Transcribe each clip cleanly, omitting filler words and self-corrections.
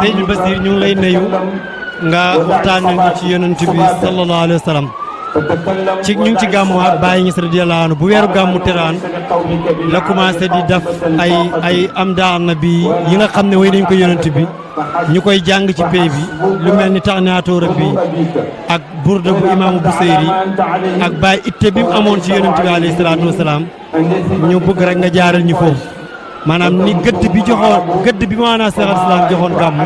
Seydil Basir ñu ngi lay nuyu nga waxtaanal ñu ci yonent bi sallallahu alayhi wa sallam ci ñu ngi ci gàmmu Baye Niass radiyallahu anhu bu weeru gàmmu teraan la commencé di def ay am daan na bi yi nga xam ne way nañ ko yonent bi ñu koy jàng ci pay bi lu mel ni tax naatoo rab bi ak burda bu imaamu Busayri ak Baye itte bi mu amoon ci yonent bi alayhi salaatu wasalaam ñu bëgg rek nga jaaral ñu foofu maanaam ni gëdd bi maanaam Seex al Islaam joxoon gàmmu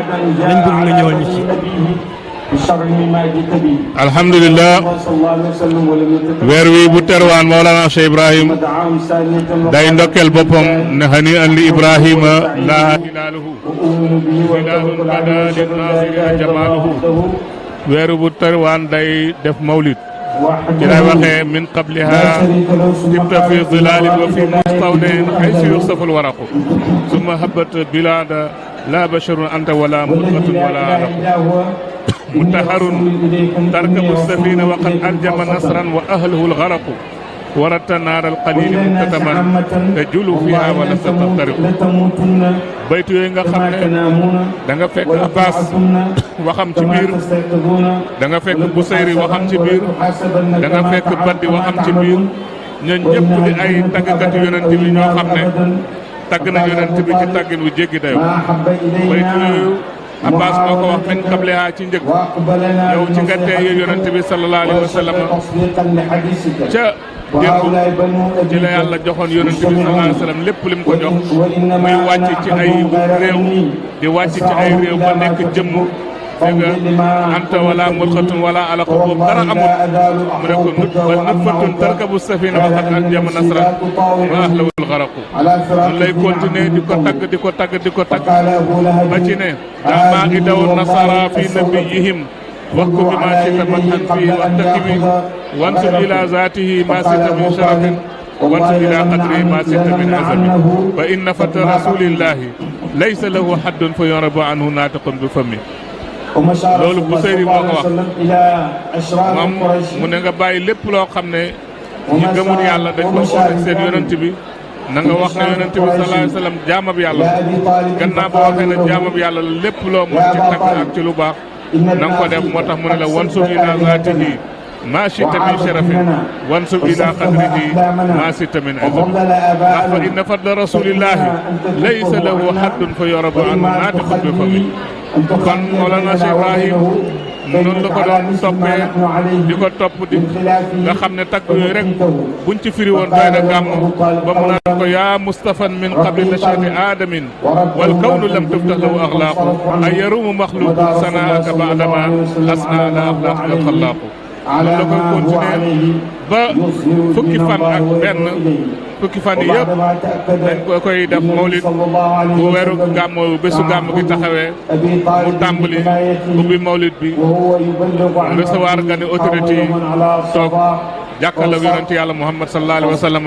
lañ bëgg nga ñëwal ñu ci. alhamdulilah weer wi bu terwaan Mawlana Cheikh Ibrahim day ndokkeel boppam ne hani an li Ibrahima laa hilaaluhu hilaalun bada linnaasirina jamaaluhu weer bu terwaan day def mawlid ci lay waxee min qabliha tibta fi zilaalin wa fi mustawdin haysu yuxsaful waraqu summa habat bilada la basharun anta wala mudgatun wala alaqu mutaharun tarkabu safina wa qad aljama nasran wa ahluhu algaraqu warata naar alqalili muktataman tajulu fiha wala taftariqu baytu yooyu nga xam ne da nga fekk Abbas waxam ci biir da nga fekk Busayri waxam ci biir da nga fekk Baddi waxam ci biir ñooñ ñëpp di ay tàggkati yonent bi ñoo xam ne tàgg na yonent bi ci tàggin wu jéggi dayo baytu yooyu Abbas moo ko wax min qabliha ci njëkk yow ci nga teye yonent bi sallallahu alayhi wa sallam ca démb ci la yàlla joxoon yonent bi sallallahu alayhi wa sallam lépp lim ko jox muy wàcc ci ay réew di wàcc ci ay réew ba nekk jëmm dégg nga anta wala mulxatun wala alaqa boobu dara amul mu ne ko nutfatun tarkabu safina wa qad anjama nasran wa ahlawul garaqu mun lay continuer di ko tagg di ko tagg di ko tagg ba ci ne daa maa ngi daw nasara fi nabiyihim wax ko bi maa sita matan fii waxtakiwi wansub ila zaatihi maa sita min sharafin wansub ila qadri maa sita min azami fa inna fata rasulillahi laysa lahu haddun fa yorabu anhu naatiqun bi fami loolu Busayri moo ko wax moom mu ne nga bàyyi lépp loo xam ne ñi gëmul yàlla dañ ko xool seen yonent bi na nga wax ne yonent bi sallallahu alayhi wa sallam jaamab yàlla gannaaw ba waxee ne jaamab yàlla la lépp loo mën ci tagg ak ci lu baax na nga ko def moo tax mu ne la wansub ila zaatihi maa shita min sharafin wansub ila qadrihi maa shita min azam ndax fa inna fadla rasulillahi laysa lahu haddun fa yorabu an naatiqun bi fami kon Mawlana Cheikh Ibrahim noonu la ko doon toppee di ko topp di nga xam ne tagg yooyu rek buñ ci firi woon doy na gàmm ba mu naan ko yaa mustafan min qabli nashati aadamin wal kawnu lam tuftah lahu axlaaqu ay yarumu maxluqu sanaaka baadama asna ala axlaaqi alxalaaqu loolu la koy continuer ba fukki fan ak benn fukki fan yi yëpp dañ ko koy def mawlid bu weeru gàmm bésu gàmm gi taxawee mu tàmbali ubbi mawlid bi recevoir nga ne autorité yi toog jàkkaarloog yonent yàlla Muhammad sallallahu alayhi wa sallam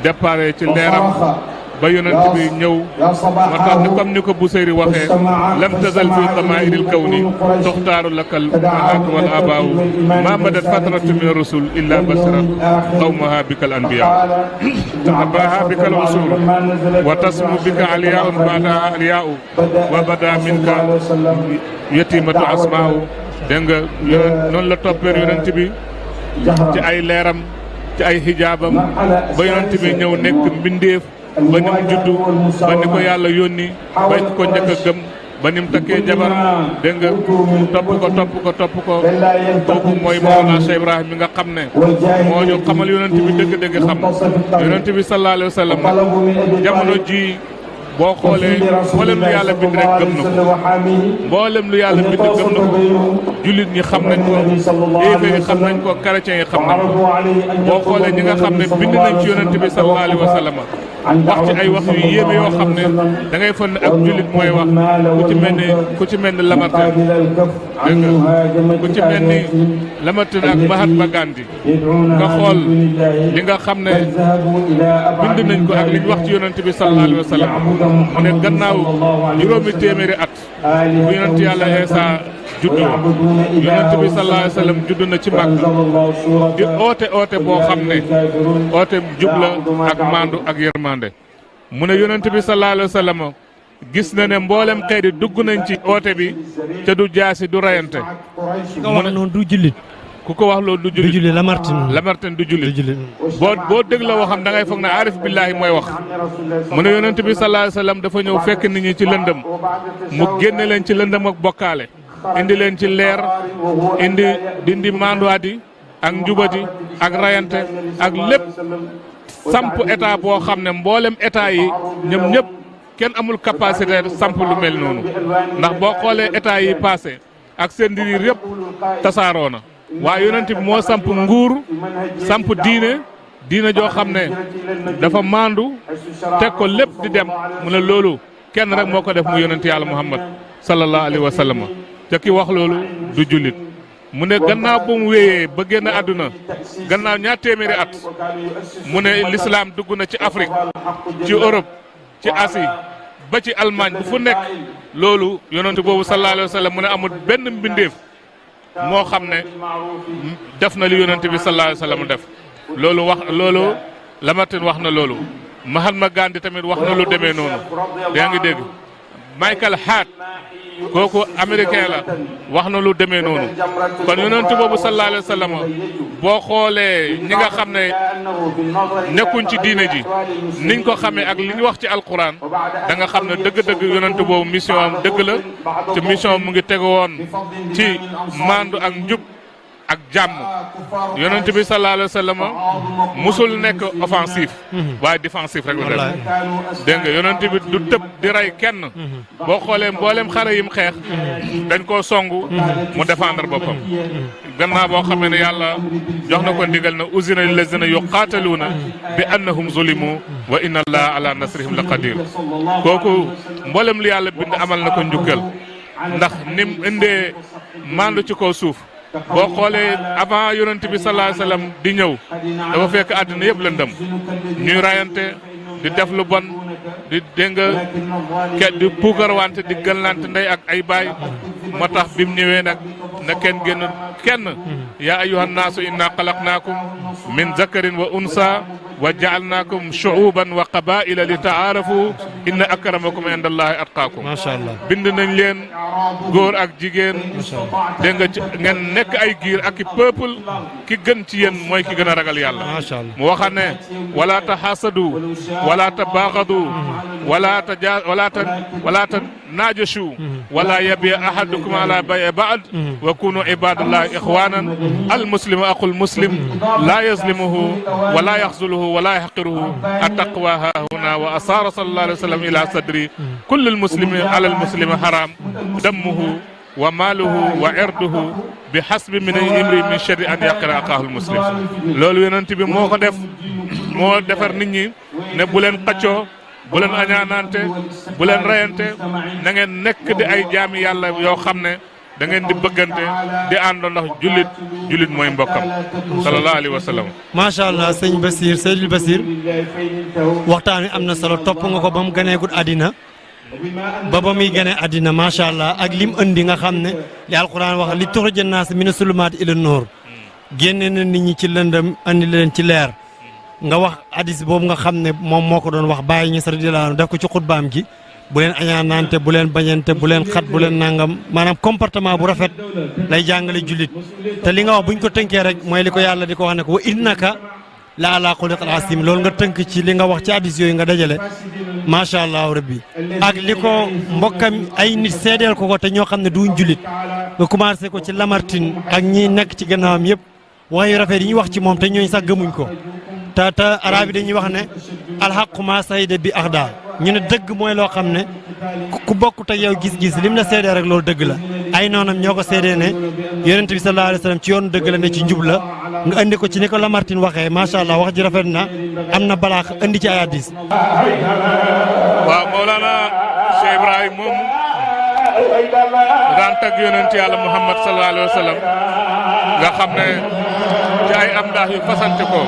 départ ci leeram ba yonent bi ñëw moo tax ni comme ni ko Busayri waxee lam tazal fi damaa'iril kawni tuxtaaru lakal malaak wal abaaw ma badat fatratu min rusul illa basharat qawmaha bikal anbiya tahabaha bikal usul wa tasmu bika aliyaun baadaha aliyaau wa bada minka yatimatu asmaaw dégg nga noonu la toppee yonent bi ci ay leeram ci ay hijaabam ba yonent bi ñëw nekk mbindeef ba ni mu juddu ba ni ko yàlla yónni ba ni ko njëkk a gëm ba ni mu takkee jabar dégg nga topp ko kooku mooy Mawlana Cheikh Ibrahim mi nga xam ne moo ñu xamal yonent bi dëgg-dëgg xam yonent bi sallallahu alayhi wa sallam jamono ji boo xoolee mboolem lu yàlla bind rek gëm na ko mboolem lu yàlla bind gëm na ko jullit ñi xam nañ ko yéefar yi xam nañ ko chrétiens yi xam nañ ko boo xoolee ñi nga xam ne bind nañ ci yonent bi sallallahu alayhi wa sallam wax ci ay wax yu yéeme yoo xam ne da ngay fon ne ak jullit mooy wax ku ci mel ni Lamartine dégg nga ku ci mel ni Lamartine ak Mahatma Gandhi nga xool li nga xam ne bind nañ ko ak li ñu wax ci yonent bi sallallahu alayhi wa sallam mu ne gannaaw juróomi téeméeri at bu yonent yàlla Eesa juddu yonent bi sallallahu alayhi wa sallam judd na ci Makka di oote boo xam ne oote jub la ak maandu ak yërmande mu ne yonent bi sallallahu alayhi wa sallam gis na ne mboolem xeet yi dugg nañ ci oote bi te du jaasi du rayante. nga wax noonu du jullit. ku ko wax loolu du jullit Lamartine du jullit. boo dégg la waxam da ngay foog ne aarif billaahi mooy wax. mu ne yonent bi sallallahu alayhi wa sallam dafa ñëw fekk nit ñi ci lëndëm mu génne leen ci lëndëm ak bokkaale indi leen ci leer dindi manduwaadi ak njubadi ak rayante ak lépp samp état boo xam ne mboolem état yi ñoom ñëpp kenn amul capacité samp lu mel noonu ndax boo xoolee état yi passé ak seen diriir yëpp tasaaroo na waaye yonent bi moo samp nguur samp diine joo xam ne dafa maandu teg ko lépp di dem mu ne loolu kenn rek moo ko def mu yonent yàlla Muhammad sallallahu alayhi wa sallam te ki wax loolu du jullit mu ne gannaaw ba mu wéyee ba génn àdduna gannaaw ñaar téeméeri at mu ne l'islam dugg na ci Afrique ci Europe ci Asie ba ci Allemagne bu fu nekk loolu yonent boobu sallallahu alayhi wa sallam mu ne amul benn mbindeef moo xam ne def na li yonent bi sallallahu alayhi wa sallam def loolu Lamartine wax na loolu Mahatma Gandhi tamit wax na lu demee noonu yaa ngi dégg Michael Hart kooku américain la wax na lu demee noonu kon yonent boobu sallallahu alayhi wa sallam boo xoolee ñi nga xam ne nekkuñ ci diine ji niñ ko xamee ak li ñu wax ci alquran da nga xam ne dëgg-dëgg yonent boobu mission am dëgg la te mission mu ngi tegu woon ci maandu ak njub ak jàmm yonent bi sallallahu alayhi wa sallam musul nekk offensif waaye défensif rek la def dégg nga yonent bi du tëb di rey kenn boo xoolee mboolem xare yim xeex dañ koo songu mu défendre boppam gannaaw boo xamee ne yàlla jox na ko ndigal na uzina lillazina yuqaataluuna bi annahum zulimu wa inna allaha ala nasrihim la qadir kooku mboolem li yàlla bind amal na ko njukkal ndax nim indee mandu ci kaw suuf boo xoolee avant yonent bi sallallahu alayhi wa sallam di ñëw dafa fekk àddina yëpp lëndëm ñuy rayante di def lu bon di dégg nga di puukarwante di gënlante ndey ak ay baay moo tax bi mu ñëwee nag na kenn génn kenn yaa ayyuhan naasu inna xalaqnaakum min zakarin wa unsa wa jaalnaakum shuuban wa qabaila li taarafu inna akramakum inda allahi atqaakum macha allah bind nañ leen góor ak jigéen dégg nga ngeen nekk ay giir ak i peuple ki gën ci yéen mooy ki gën a ragal yàlla macha allah mu waxaat ne wala taxasadu wala tabaaxadu wala ta naajashu wala yabi ahadukum ala bay baad wa kunu ibadallahi ixwanan al muslimu aqul muslim la yazlimuhu wala yaxzuluhu wala yaxqiruhu attaqwa hahuna wa asara sallallahu alayhi wa sallam ila sadri kullu lmuslimi ala lmuslimi haram dammuhu wa maaluhu wa irduhu bi hasbi min imri min sharri an yaqira aqaahu lmuslim loolu yonent bi moo ko def moo defar nit ñi ne bu leen xaccoo bu leen añaanante bu leen reyante na ngeen nekk di ay jaami yàlla yoo xam ne da ngeen di bëggante di àndoo ndax jullit mooy mbokkam sallallahu alayhi wa sallam. macha allah sëñ Basir Seydil Basir waxtaan wi am na solo topp nga ko ba mu gëneegul àddina ba muy gënee àddina macha allah ak lim andi nga xam ne li alquran wax li tuxrija naas mina sulumaati ila nuur génne na nit ñi ci lëndëm andi leen ci leer. nga wax hadis boobu nga xam ne moom moo ko doon wax bàyyi ñi radiyallaahu anhu def ko ci xutbaam gi bu leen añaanante bu leen bañante bu leen xat bu leen nangam maanaam comportement bu rafet lay jàngale jullit te li nga wax buñ ko tënkee rek mooy li ko yàlla di ko wax ne ko wa innaka la ala xuliqin asim loolu nga tënk ci li nga wax ci hadis yooyu nga dajale macha allah rabbi ak li ko mbokkam ay nit seedeel ko te ñoo xam ne duñ jullit nga commencé ko ci Lamartine ak ñi nekk ci gannaawam yëpp wax yu rafet yi ñu wax ci moom te ñooñu sax gëmuñ ko te arab yi dañuy wax ne alxaqu ma sayda bi axda ñu ne dëgg mooy loo xam ne ku bokkut ak yow gis-gis lim la seedee rek loolu dëgg la ay noonam ñoo ko seedee ne yonent bi sallallahu alayhi wa sallam ci yoonu dëgg la ne ci njub la nga andi ko ci ni ko Lamartine waxee macha allah wax ji rafet na am na balaax andi ci ay hadiis. waaw Mawlana Cheikh Ibrahim moom daan tagg yonent yàlla Muhammad sallallahu alayhi wa sallam nga xam ne ci ay am ndax yu fasante ko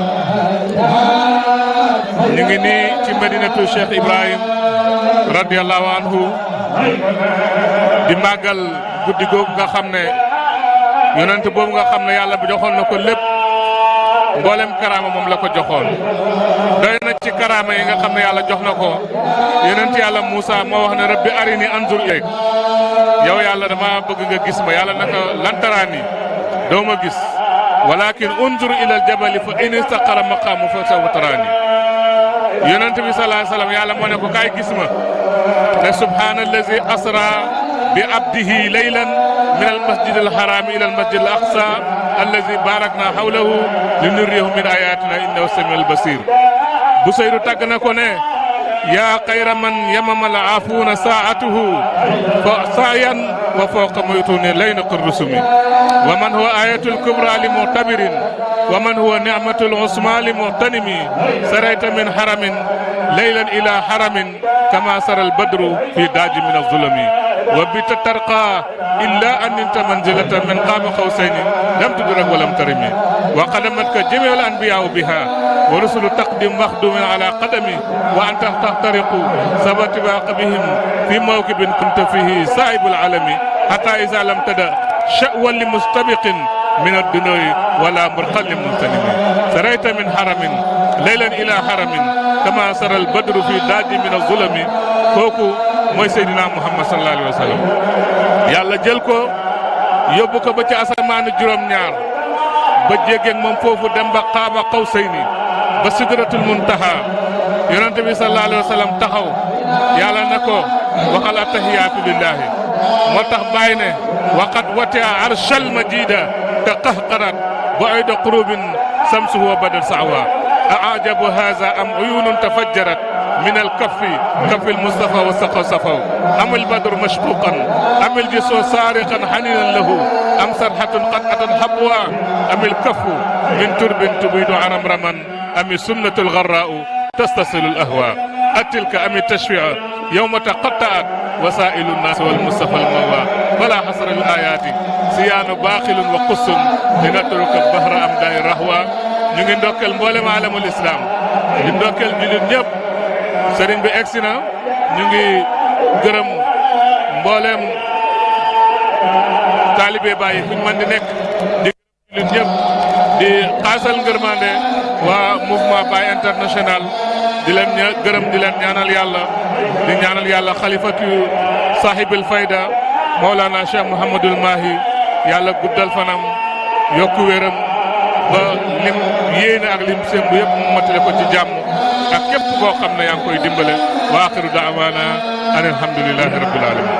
ñu ngi nii ci madinatu Cheikh Ibrahim radiyallahu anhu di màggal guddi googu nga xam ne yonent boobu nga xam ne yàlla bi joxoon na ko lépp mboolem karaama moom la ko joxoon doy na ci karaama yi nga xam ne yàlla jox na ko yonent yàlla Moussa moo wax ne rabbi arini anzur ilayk yow yàlla dama bëgg nga gis ma yàlla naka lan taraani doo ma gis walakin unzur ila aljabali fa in istaqara maqaamu fa sawfa taraani yonent bi sallallahu alayhi wasallam yàlla moo ne ko kaay gis ma ne subhaanallazi asra bi abdihi laylan min almasjid alharami ila almasjid al aqsa allazi barakna hawlahu linuriyahu min ayatina innahu samiul basir Busayru tàgg na ko ne yaa xayra man yamama al aafuuna saa'atuhu fa saayan wa fawqa muytuni layna qurdusumi wa man huwa ayatul kubra li mu'tabirin wa man huwa ni'matul usma li mu'tanimi sarayta min haramin laylan ila haramin kama sara al badru fi daaji min az-zulami wa bita tarqa illa an ninta manzilatan min qaaba qawsayni lam tudrak wa lam tarimi wa qadamatka jami'ul anbiya'u biha wa rusulu taqdim maxdumin ala qadami wa anta taxtariqu sabati baq bihim fi mawkibin kunta fihi saahibul alami hatta iza lam tada sha'wan li mustabiqin min ad-dunoyi wala murqan li muntanimi sarayta min haramin laylan ila haramin kama sara al badru fi daaji min az-zulami kooku mooy Seydina Muhammad sallallahu alayhi wa sallam yàlla jël ko yóbbu ko ba ci asamaanu juróom-ñaar ba jéggeeg moom foofu dem ba qaaba qawsayni ba sidratul muntaha yonente bi sallallahu alayhi wa sallam taxaw yàlla na ko waxal attahiyaatu lillahi moo tax bàyyi ne waqad watia arshal majida te qahqarat bu'ayda qurubin samsuhu wa badal sa'wa a'jabu hadha am uyunun tafajjarat من الكف كف المصطفى والسقى صفو أم البدر مشقوقا أم الجسو سارقا حنينا له أم سرحة قد أتت حبوا أم الكف من ترب تبيد عرمرما أم السنة الغراء تستصل الأهواء أتلك أم التشفيع يوم تقطعت وسائل الناس والمصطفى الموى فلا حصر الآيات سيان باخل وقص لنترك البحر أم داي الرهوى نيغي ndokkel mboolem alamul islam di ndokkel julit ñëpp sëriñ bi egsi na ñu ngi gërëm mboolem taalibe Baay fu ñu mën di nekk di gërëm ñëpp di xaasal ngërmande waa mouvement Baay international di leen gërëm di leen ñaanal yàlla di ñaanal yàlla xalifatu saahibil fayda Mawlana Cheikh Mouhamadul Mahi yàlla guddal fanam yokku wéram ba lim yéene ak lim semb yëpp mu matale ko ci jàmm ak képp koo xam ne yaa ngi koy dimbale wa axiru da'waana an alhamdulillahi rabbil alamin